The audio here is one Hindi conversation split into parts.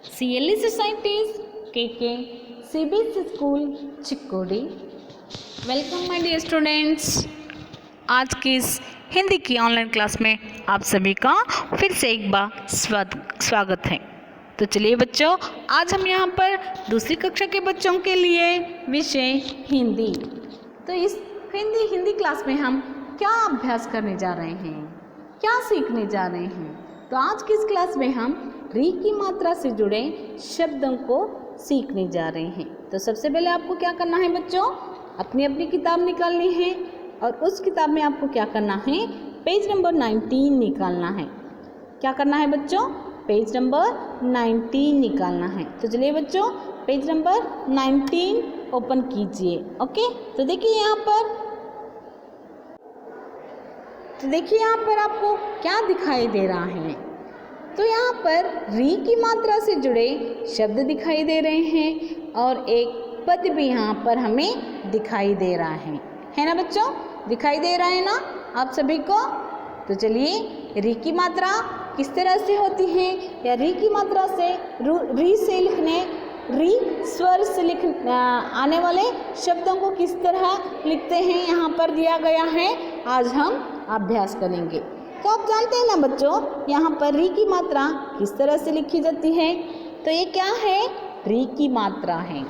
CLE Societies KK CBSE school Chikkodi. Welcome my dear students. आज की इस हिंदी की ऑनलाइन क्लास में आप सभी का फिर से एक बार स्वागत है। तो चलिए बच्चों, आज हम यहाँ पर दूसरी कक्षा के बच्चों के लिए विषय हिंदी। तो इस हिंदी क्लास में हम क्या अभ्यास करने जा रहे हैं, क्या सीखने जा रहे हैं। तो आज की इस क्लास में हम री की मात्रा से जुड़े शब्दों को सीखने जा रहे हैं। तो सबसे पहले आपको क्या करना है बच्चों, अपनी अपनी किताब निकालनी है और उस किताब में आपको क्या करना है, पेज नंबर 19 निकालना है। क्या करना है बच्चों, पेज नंबर 19 निकालना है। तो चलिए बच्चों, पेज नंबर 19 ओपन कीजिए। ओके, तो देखिए यहाँ पर आपको क्या दिखाई दे रहा है। तो यहाँ पर री की मात्रा से जुड़े शब्द दिखाई दे रहे हैं और एक पद भी यहाँ पर हमें दिखाई दे रहा है ना बच्चों, दिखाई दे रहा है ना आप सभी को। तो चलिए, री की मात्रा किस तरह से होती है, या री की मात्रा से री स्वर से आने वाले शब्दों को किस तरह लिखते हैं, यहाँ पर दिया गया है। आज हम अभ्यास करेंगे। तो आप जानते हैं ना बच्चों, यहाँ पर री की मात्रा किस तरह से लिखी जाती है। तो ये क्या है, री की मात्रा है।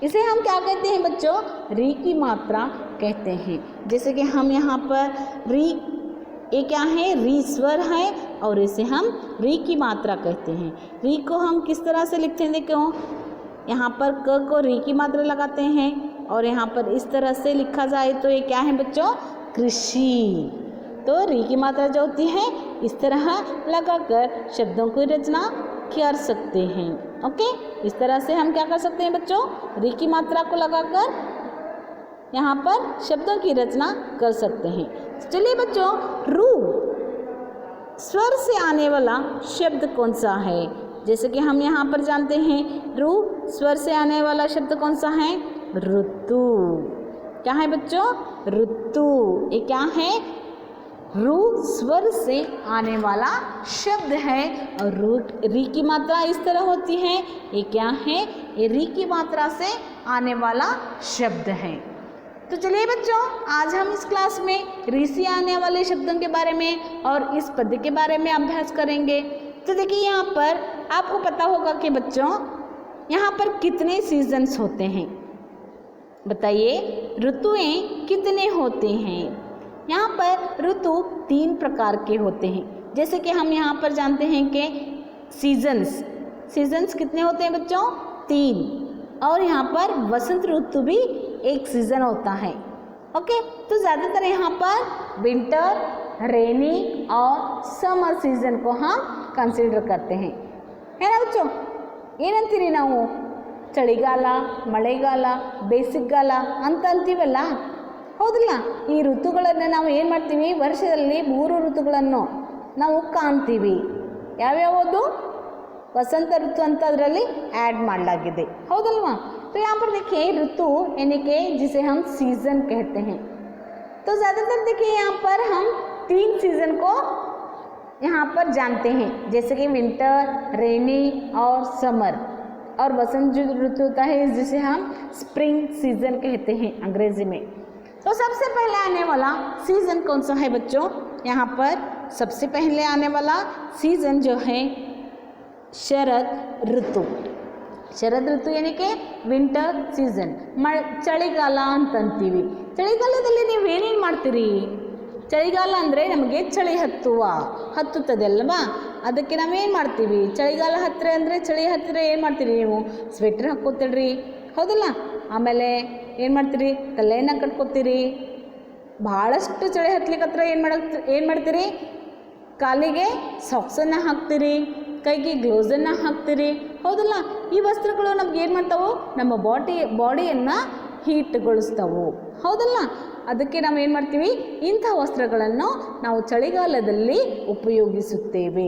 इसे हम क्या कहते हैं बच्चों, री की मात्रा कहते हैं। जैसे कि हम यहाँ पर री, ये क्या है, री स्वर है और इसे हम री की मात्रा कहते हैं। री को हम किस तरह से लिखते हैं, देखो यहाँ पर क को री की मात्रा लगाते हैं और यहाँ पर इस तरह से लिखा जाए तो ये क्या है बच्चों, कृषि। तो री की मात्रा जो होती है इस तरह लगाकर शब्दों की रचना कर सकते हैं। ओके, इस तरह से हम क्या कर सकते हैं बच्चों, री की मात्रा को लगाकर यहाँ पर शब्दों की रचना कर सकते हैं। चलिए बच्चों, रू स्वर से आने वाला शब्द कौन सा है। जैसे कि हम यहाँ पर जानते हैं, रू स्वर से आने वाला शब्द कौन सा है, ऋतु। क्या है बच्चों, ऋतु। ये क्या है, रू स्वर से आने वाला शब्द है और री की मात्रा इस तरह होती है। ये क्या है, ये री की मात्रा से आने वाला शब्द है। तो चलिए बच्चों, आज हम इस क्लास में री से आने वाले शब्दों के बारे में और इस पद के बारे में अभ्यास करेंगे। तो देखिए, यहाँ पर आपको पता होगा कि बच्चों यहाँ पर कितने सीजन्स होते हैं। बताइए, ऋतुएं कितने होते हैं। यहाँ पर ऋतु 3 प्रकार के होते हैं। जैसे कि हम यहाँ पर जानते हैं कि सीजन्स कितने होते हैं बच्चों, 3। और यहाँ पर वसंत ऋतु भी एक सीजन होता है। ओके, तो ज़्यादातर यहाँ पर विंटर, रेनी और समर सीजन को हम कंसीडर करते हैं, है ना बच्चों। ಏನಂತೀರಿ ನಾವು, ಚಳಿಗಾಲ, ಮಳೆಗಾಲ, ಬೇಸಿಗೆಗಾಲ ಅಂತ ಅಂತೀವಲ್ಲ, ಹೌದಲ್ಲ. ಈ ಋತುಗಳನ್ನು ನಾವು ಏನು ಮಾಡ್ತೀವಿ, ವರ್ಷದಲ್ಲಿ 3 ಋತುಗಳನ್ನು ನಾವು ಕಾಣ್ತೀವಿ. ಯಾವ್ಯಾವುದು, ವಸಂತ ಋತು ಅಂತ ಅದರಲ್ಲಿ ऐड ಮಾಡಲಾಗಿದೆ, ಹೌದಲ್ವಾ. तो यहाँ पर देखिए ऋतु यानी कि जिसे हम सीज़न कहते हैं। तो ज़्यादातर देखिए यहाँ पर हम 3 सीज़न को यहाँ पर जानते हैं, जैसे कि विंटर, रेनी और समर। और वसंत जो ऋतु होता है जिसे हम स्प्रिंग सीज़न कहते हैं अंग्रेजी में। तो सबसे पहले आने वाला सीज़न कौन सा है बच्चों, यहाँ पर सबसे पहले आने वाला सीज़न जो है शरद ऋतु। ಶರದ್ ಋತು ಏನಕ್ಕೆ, ವಿಂಟರ್ ಸೀಸನ್. ಚಳಿಗಾಲ ಅಂತಂತೀವಿ. ಚಳಿಗಾಲದಲ್ಲಿ ನೀವು ಏನೇನು ಮಾಡ್ತೀರಿ, ಚಳಿಗಾಲ ಅಂದರೆ ನಮಗೆ ಚಳಿ ಹತ್ತುತ್ತದೆ ಅಲ್ವಾ. ಅದಕ್ಕೆ ನಾವೇನು ಮಾಡ್ತೀವಿ, ಚಳಿಗಾಲ ಹತ್ತಿರ ಅಂದರೆ ಚಳಿ ಹತ್ತಿರ ಏನು ಮಾಡ್ತೀರಿ ನೀವು, ಸ್ವೆಟ್ರ್ ಹಾಕ್ಕೋತೀರಿ, ಹೌದಲ್ಲ. ಆಮೇಲೆ ಏನು ಮಾಡ್ತೀರಿ, ತಲೆಯನ್ನು ಕಟ್ಕೋತೀರಿ. ಭಾಳಷ್ಟು ಚಳಿ ಹತ್ಲಿಕ್ಕೆ ಹತ್ರ ಏನು ಮಾಡ್ತೀರಿ, ಕಾಲಿಗೆ ಸಾಕ್ಸನ್ನು ಹಾಕ್ತೀರಿ, ಕೈಗೆ ಗ್ಲೌಸನ್ನು ಹಾಕ್ತೀರಿ, ಹೌದಲ್ಲ. ಈ ವಸ್ತ್ರಗಳು ನಮ್ಗೆ ಏನು ಮಾಡ್ತಾವೆ, ನಮ್ಮ ಬಾಡಿಯನ್ನು ಹೀಟ್ಗೊಳಿಸ್ತಾವೆ, ಹೌದಲ್ಲ. ಅದಕ್ಕೆ ನಾವು ಏನು ಮಾಡ್ತೀವಿ, ಇಂಥ ವಸ್ತ್ರಗಳನ್ನು ನಾವು ಚಳಿಗಾಲದಲ್ಲಿ ಉಪಯೋಗಿಸುತ್ತೇವೆ,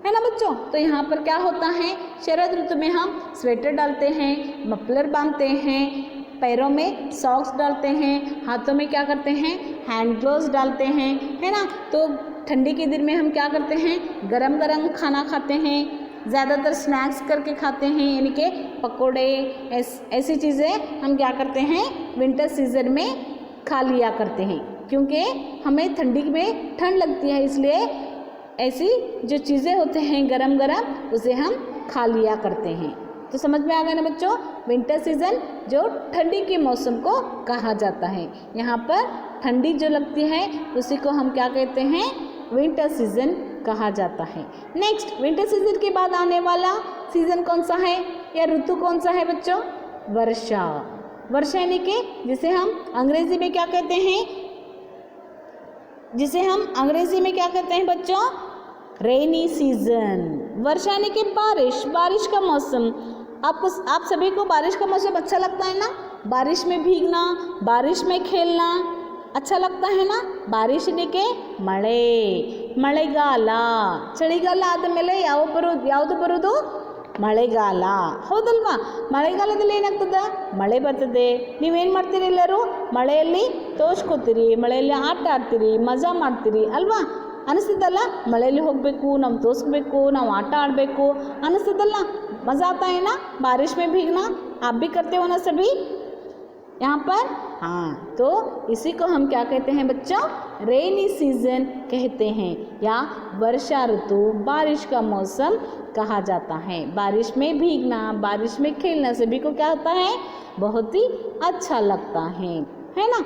है ना बच्चों। तो यहाँ पर क्या होता है, शरद ऋतु में हम स्वेटर डालते हैं, मफलर बांधते हैं, पैरों में सॉक्स डालते हैं, हाथों में क्या करते हैं, हैंड ग्लोव्स डालते हैं, है ना। तो ठंडी के दिन में हम क्या करते हैं, गरम गरम खाना खाते हैं, ज़्यादातर स्नैक्स करके खाते हैं, यानी कि पकोड़े ऐसी चीज़ें हम क्या करते हैं विंटर सीजन में खा लिया करते हैं, क्योंकि हमें ठंडी में ठंड लगती है, इसलिए ऐसी जो चीज़ें होते हैं गरम गरम उसे हम खा लिया करते हैं। तो समझ में आ गया ना बच्चों, विंटर सीजन जो ठंडी के मौसम को कहा जाता है। यहाँ पर ठंडी जो लगती है उसी को हम क्या कहते हैं विंटर सीजन कहा जाता है। नेक्स्ट, विंटर सीजन के बाद आने वाला सीजन कौन सा है या ऋतु कौन सा है बच्चों? वर्षा। वर्षा यानी कि जिसे हम अंग्रेजी में क्या कहते हैं, जिसे हम अंग्रेजी में क्या कहते हैं बच्चों? Rainy season. वर्षा यानी कि बारिश, बारिश का मौसम। आप सभी को बारिश का मौसम अच्छा लगता है ना? बारिश में भीगना, बारिश में खेलना अच्छा लगता है ना? बारिश यानी कि ಮಳೆ, ಮಳೆಗಾಲ, ಚಳಿಗಾಲ ಆದಮೇಲೆ ಯಾವುದು ಬರೋದು? ಮಳೆಗಾಲ, ಹೌದಲ್ವಾ? ಮಳೆಗಾಲದಲ್ಲಿ ಏನಾಗ್ತದೆ? ಮಳೆ ಬರ್ತದೆ. ನೀವೇನು ಮಾಡ್ತೀರಿ? ಎಲ್ಲರೂ ಮಳೆಯಲ್ಲಿ ತೋಚ್ಕೋತೀರಿ, ಮಳೆಯಲ್ಲಿ ಆಟ ಆಡ್ತೀರಿ, ಮಜಾ ಮಾಡ್ತೀರಿ ಅಲ್ವಾ? ಅನಿಸ್ತದಲ್ಲ, ಮಳೆಯಲ್ಲಿ ಹೋಗಬೇಕು, ನಾವು ತೋರಿಸ್ಬೇಕು, ನಾವು ಆಟ ಆಡಬೇಕು ಅನಿಸ್ತದಲ್ಲ? मज़ा आता है ना बारिश में भीगना? आप भी करते हो ना सभी यहाँ पर? हाँ, तो इसी को हम क्या कहते हैं बच्चों? रेनी सीजन कहते हैं या वर्षा ऋतु, बारिश का मौसम कहा जाता है। बारिश में भीगना, बारिश में खेलना सभी को क्या होता है? बहुत ही अच्छा लगता है ना?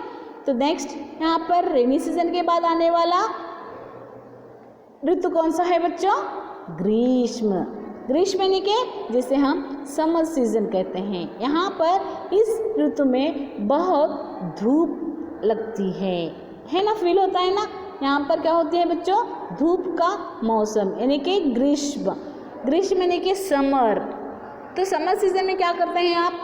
तो नेक्स्ट यहाँ पर रेनी सीजन के बाद आने वाला ऋतु कौन सा है बच्चों? ग्रीष्म। ग्रीष्म यानी कि जिसे हम समर सीजन कहते हैं। यहाँ पर इस ऋतु में बहुत धूप लगती है ना? फील होता है ना? यहाँ पर क्या होती है बच्चों? धूप का मौसम यानी कि ग्रीष्म। ग्रीष्म यानी कि समर। तो समर सीजन में क्या करते हैं आप?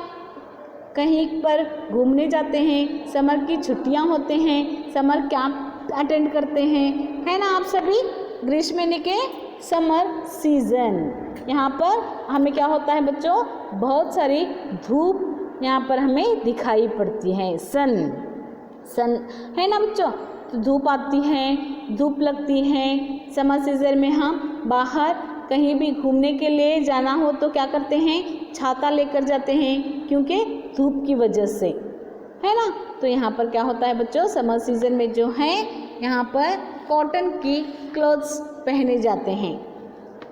कहीं पर घूमने जाते हैं, समर की छुट्टियाँ होते हैं, समर कैंप अटेंड करते हैं, है ना आप सभी? ग्रीष्म यानी कि समर सीजन। यहाँ पर हमें क्या होता है बच्चों? बहुत सारी धूप यहाँ पर हमें दिखाई पड़ती है। सन है ना बच्चों? तो धूप आती है, धूप लगती है। समर सीजन में हम बाहर कहीं भी घूमने के लिए जाना हो तो क्या करते हैं? छाता लेकर जाते हैं, क्योंकि धूप की वजह से, है ना? तो यहाँ पर क्या होता है बच्चों? समर सीजन में जो है यहाँ पर कॉटन की क्लोथ्स पहने जाते हैं।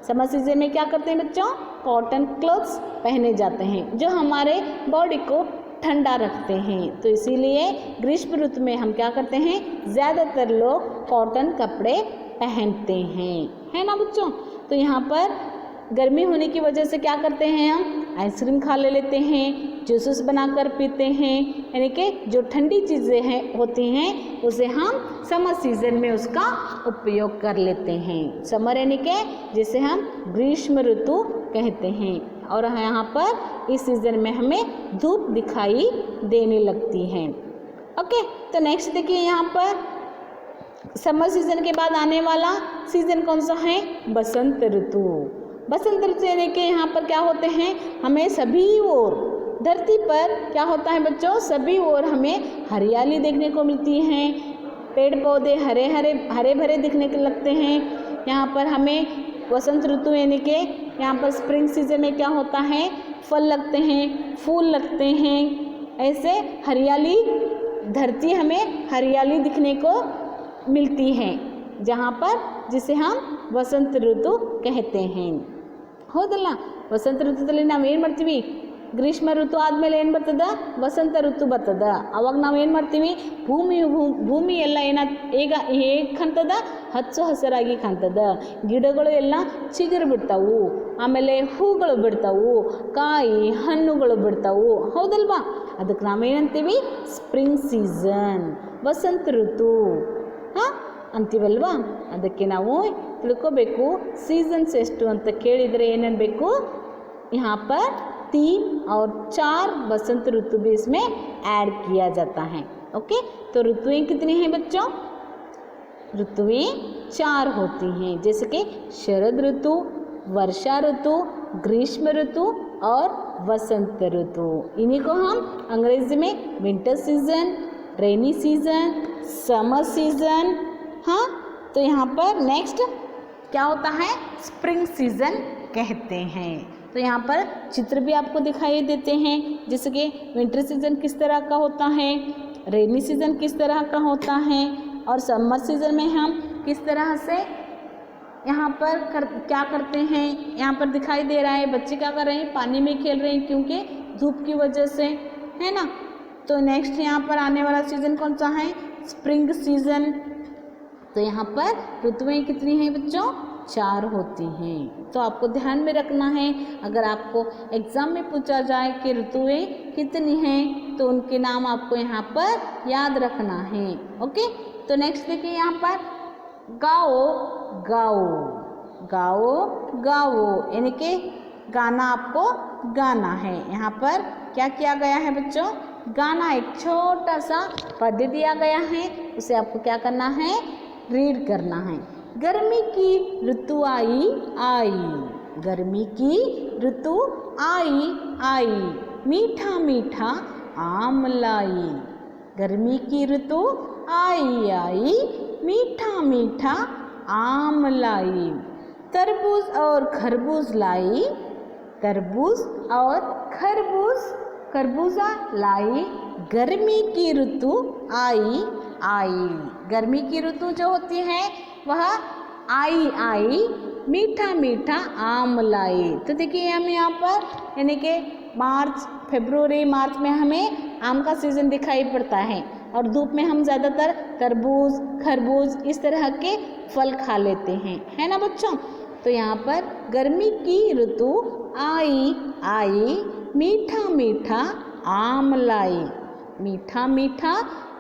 समर सीजन में क्या करते हैं बच्चों? कॉटन क्लोथ्स पहने जाते हैं जो हमारे बॉडी को ठंडा रखते हैं। तो इसीलिए ग्रीष्म ऋतु में हम क्या करते हैं? ज़्यादातर लोग कॉटन कपड़े पहनते हैं, है ना बच्चों? तो यहाँ पर गर्मी होने की वजह से क्या करते हैं? हम आइसक्रीम खा लेते हैं, जूसेस बनाकर पीते हैं, यानी कि जो ठंडी चीज़ें होती हैं उसे हम समर सीजन में उसका उपयोग कर लेते हैं। समर यानी कि जिसे हम ग्रीष्म ऋतु कहते हैं। और यहाँ पर इस सीज़न में हमें धूप दिखाई देने लगती है। ओके, तो नेक्स्ट देखिए यहाँ पर समर सीजन के बाद आने वाला सीजन कौन सा है? बसंत ऋतु। बसंत ऋतु यानी कि यहाँ पर क्या होते हैं? हमें सभी ओर धरती पर क्या होता है बच्चों? सभी ओर हमें हरियाली देखने को मिलती है, पेड़ पौधे हरे भरे दिखने के लगते हैं। यहाँ पर हमें बसंत ऋतु यानी कि यहाँ पर स्प्रिंग सीजन में क्या होता है? फल लगते हैं, फूल लगते हैं, ऐसे हरियाली, धरती हमें हरियाली दिखने को मिलती है जहाँ पर, जिसे हम वसंत ऋतु कहते हैं। ಹೌದಲ್ಲ? ವಸಂತ ಋತುದಲ್ಲಿ ನಾವು ಏನು ಮಾಡ್ತೀವಿ? ಗ್ರೀಷ್ಮ ಋತು ಆದಮೇಲೆ ಏನು ಬರ್ತದ? ವಸಂತ ಋತು ಬರ್ತದ. ಅವಾಗ ನಾವು ಏನು ಮಾಡ್ತೀವಿ? ಭೂಮಿ ಎಲ್ಲ ಹೇಗೆ ಕಾಣ್ತದ? ಹಚ್ಚ ಹಸಿರಾಗಿ ಕಾಣ್ತದ. ಗಿಡಗಳು ಎಲ್ಲ ಚಿಗುರು ಬಿಡ್ತಾವು, ಆಮೇಲೆ ಹೂಗಳು ಬಿಡ್ತಾವು, ಕಾಯಿ ಹಣ್ಣುಗಳು ಬಿಡ್ತಾವು, ಹೌದಲ್ವಾ? ಅದಕ್ಕೆ ನಾವೇನಂತೀವಿ? ಸ್ಪ್ರಿಂಗ್ ಸೀಸನ್, ವಸಂತ ಋತು ಅಂತೀವಲ್ವಾ? ಅದಕ್ಕೆ ನಾವು ತಿಳ್ಕೋಬೇಕು सीजन्स ಎಷ್ಟು ಅಂತ ಕೇಳಿದರೆ ಏನನ್ನಬೇಕು? यहाँ पर 3 और 4 बसंत ऋतु भी इसमें ऐड किया जाता है। ओके, तो ऋतुएं कितनी हैं बच्चों? ऋतुएं 4 होती हैं, जैसे कि शरद ऋतु, वर्षा ऋतु, ग्रीष्म ऋतु और वसंत ऋतु। इन्हीं को हम अंग्रेजी में winter season, rainy season, summer season. हाँ, तो यहाँ पर नेक्स्ट क्या होता है? स्प्रिंग सीजन कहते हैं। तो यहाँ पर चित्र भी आपको दिखाई देते हैं, जैसे कि विंटर सीजन किस तरह का होता है, रेनी सीजन किस तरह का होता है, और समर सीजन में हम किस तरह से यहाँ पर क्या करते हैं। यहाँ पर दिखाई दे रहा है बच्चे क्या कर रहे हैं, पानी में खेल रहे हैं क्योंकि धूप की वजह से, है ना। तो नेक्स्ट यहाँ पर आने वाला सीज़न कौन सा है, स्प्रिंग सीज़न। तो यहाँ पर ऋतुएं कितनी हैं बच्चों, 4 होती हैं। तो आपको ध्यान में रखना है, अगर आपको एग्ज़ाम में पूछा जाए कि ऋतुएं कितनी हैं तो उनके नाम आपको यहाँ पर याद रखना है। ओके, तो नेक्स्ट देखिए यहाँ पर गाओ गाओ गाओ गाओ, यानी कि गाना आपको गाना है। यहाँ पर क्या किया गया है बच्चों, गाना, एक छोटा सा पद्य दिया गया है, उसे आपको क्या करना है, रीड करना है। गर्मी की ऋतु आई आई, गर्मी की ऋतु आई आई, मीठा मीठा आम लाई, गर्मी की ऋतु आई आई, मीठा मीठा आम लाई, तरबूज और खरबूज लाई, तरबूज और खरबूजा लाई, गर्मी की ऋतु आई आई। गर्मी की ऋतु जो होती है वह आई आई, मीठा मीठा आम लाई। तो देखिए हमें यहाँ पर यानी कि फरवरी मार्च में हमें आम का सीज़न दिखाई पड़ता है, और धूप में हम ज़्यादातर तरबूज खरबूज इस तरह के फल खा लेते हैं, है ना बच्चों। तो यहाँ पर गर्मी की ऋतु आई आई, मीठा मीठा आम लाई, मीठा मीठा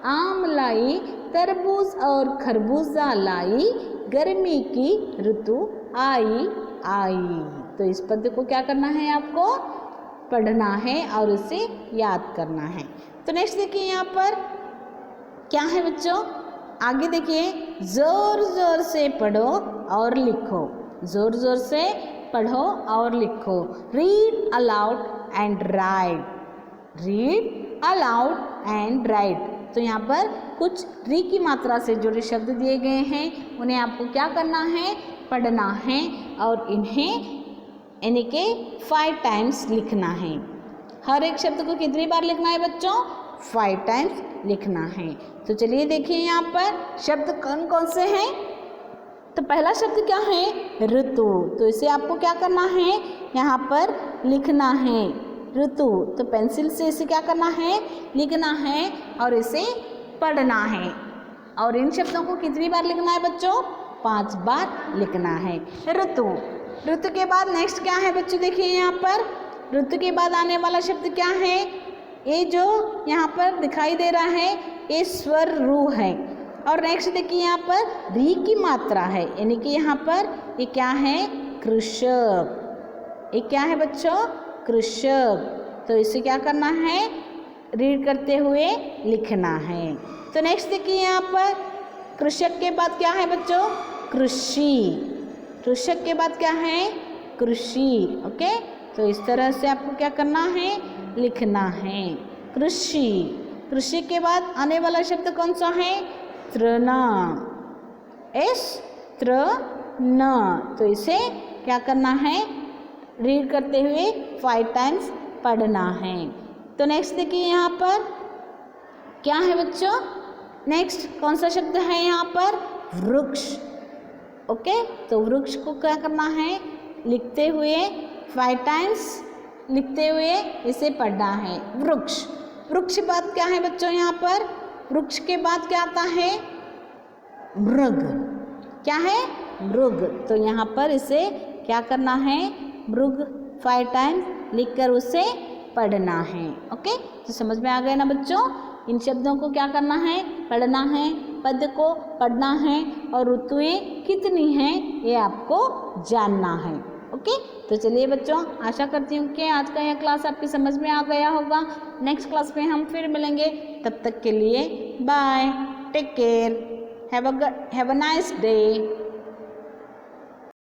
आम लाई, तरबूज और खरबूजा लाई, गर्मी की ऋतु आई आई। तो इस पद्य को क्या करना है, आपको पढ़ना है और इसे याद करना है। तो नेक्स्ट देखिए यहाँ पर क्या है बच्चों, आगे देखिए, जोर जोर से पढ़ो और लिखो, जोर जोर से पढ़ो और लिखो। Read aloud and right, read aloud and right. तो यहाँ पर कुछ री की मात्रा से जुड़े शब्द दिए गए हैं, उन्हें आपको क्या करना है, पढ़ना है, और इन्हें यानी कि 5 टाइम्स लिखना है। हर एक शब्द को कितनी बार लिखना है बच्चों, 5 टाइम्स लिखना है। तो चलिए देखिए यहाँ पर शब्द कौन कौन से हैं। तो पहला शब्द क्या है, ऋतु। तो इसे आपको क्या करना है, यहाँ पर लिखना है, ऋतु। तो पेंसिल से इसे क्या करना है, लिखना है और इसे पढ़ना है। और इन शब्दों को कितनी बार लिखना है बच्चों, 5 बार लिखना है। ऋतु, ऋतु के बाद नेक्स्ट क्या है बच्चों, देखिए यहाँ पर ऋतु के बाद आने वाला शब्द क्या है, ये जो यहाँ पर दिखाई दे रहा है ये स्वर रू है। और नेक्स्ट देखिए यहाँ पर री की मात्रा है, यानी कि यहाँ पर ये क्या है, कृषक। ये क्या है बच्चों, कृषक। तो इसे क्या करना है, रीड करते हुए लिखना है। तो नेक्स्ट देखिए यहाँ पर कृषक के बाद क्या है बच्चों, कृषि। कृषक के बाद क्या है, कृषि। ओके, तो इस तरह से आपको क्या करना है, लिखना है, कृषि। कृषि के बाद आने वाला शब्द कौन सा है, तृणा, तृण। तो इसे क्या करना है, रीड करते हुए 5 टाइम्स पढ़ना है। तो नेक्स्ट देखिए यहाँ पर क्या है बच्चों, नेक्स्ट कौन सा शब्द है यहाँ पर, वृक्ष। ओके, तो वृक्ष को क्या करना है, लिखते हुए 5 टाइम्स लिखते हुए इसे पढ़ना है, वृक्ष। वृक्ष बाद क्या है बच्चों, यहाँ पर वृक्ष के बाद क्या आता है, मृग। क्या है, मृग। तो यहाँ पर इसे क्या करना है, मृग 5 टाइम्स लिखकर उसे पढ़ना है। ओके, तो समझ में आ गया ना बच्चों, इन शब्दों को क्या करना है, पढ़ना है, पद्य को पढ़ना है, और ऋतुएं कितनी हैं ये आपको जानना है। ओके, तो चलिए बच्चों, आशा करती हूँ कि आज का यह क्लास आपकी समझ में आ गया होगा। नेक्स्ट क्लास में हम फिर मिलेंगे, तब तक के लिए bye, take care, have a nice day.